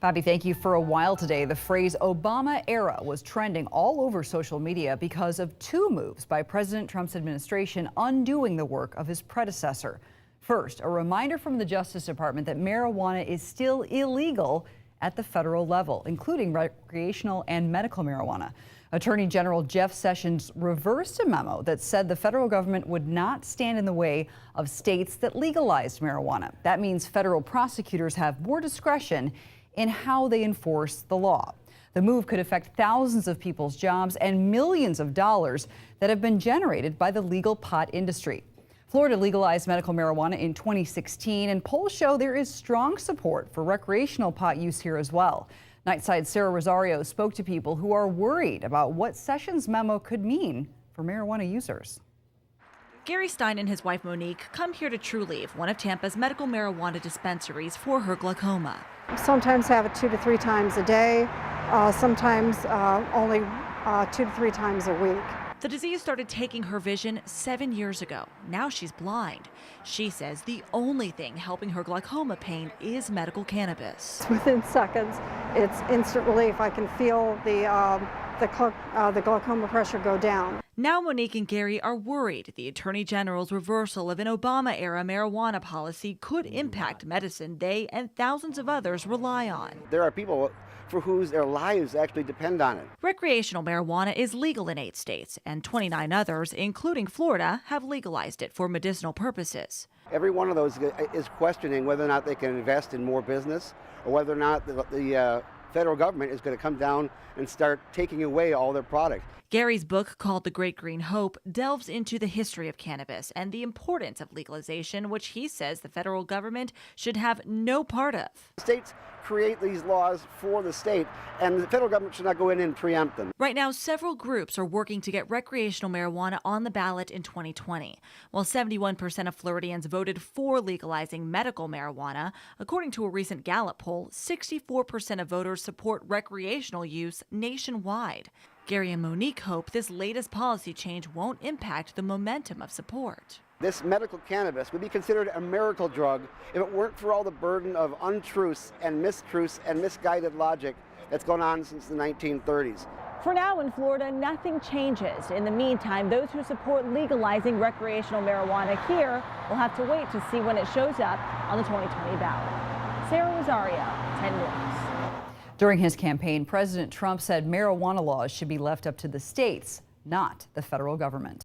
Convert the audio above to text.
Bobby, thank you. For a while today, the phrase Obama era was trending all over social media because of two moves by President Trump's administration undoing the work of his predecessor. First, a reminder from the Justice Department that marijuana is still illegal at the federal level, including recreational and medical marijuana. Attorney General Jeff Sessions reversed a memo that said the federal government would not stand in the way of states that legalized marijuana. That means federal prosecutors have more discretion in how they enforce the law. The move could affect thousands of people's jobs and millions of dollars that have been generated by the legal pot industry. Florida legalized medical marijuana in 2016, and polls show there is strong support for recreational pot use here as well. Nightside's Sarah Rosario spoke to people who are worried about what Sessions' memo could mean for marijuana users. Gary Stein and his wife Monique come here to Trulieve, one of Tampa's medical marijuana dispensaries, for her glaucoma. Sometimes have it 2 to 3 times a day, sometimes only 2 to 3 times a week. The disease started taking her vision 7 years ago. Now she's blind. She says the only thing helping her glaucoma pain is medical cannabis. Within seconds, it's instant relief. I can feel the glaucoma pressure go down. Now Monique and Gary are worried the Attorney General's reversal of an Obama-era marijuana policy could impact medicine they and thousands of others rely on. There are people for whose their lives actually depend on it. Recreational marijuana is legal in 8 states, and 29 others, including Florida, have legalized it for medicinal purposes. Every one of those is questioning whether or not they can invest in more business, or whether or not the federal government is going to come down and start taking away all their products. Gary's book, called The Great Green Hope, delves into the history of cannabis and the importance of legalization, which he says the federal government should have no part of. States create these laws for the state, and the federal government should not go in and preempt them. Right now, several groups are working to get recreational marijuana on the ballot in 2020. While 71% of Floridians voted for legalizing medical marijuana, according to a recent Gallup poll, 64% of voters support recreational use nationwide. Gary and Monique hope this latest policy change won't impact the momentum of support. This medical cannabis would be considered a miracle drug if it weren't for all the burden of untruths and mistruths and misguided logic that's gone on since the 1930s. For now in Florida, nothing changes. In the meantime, those who support legalizing recreational marijuana here will have to wait to see when it shows up on the 2020 ballot. Sarah Rosario, 10 News. During his campaign, President Trump said marijuana laws should be left up to the states, not the federal government.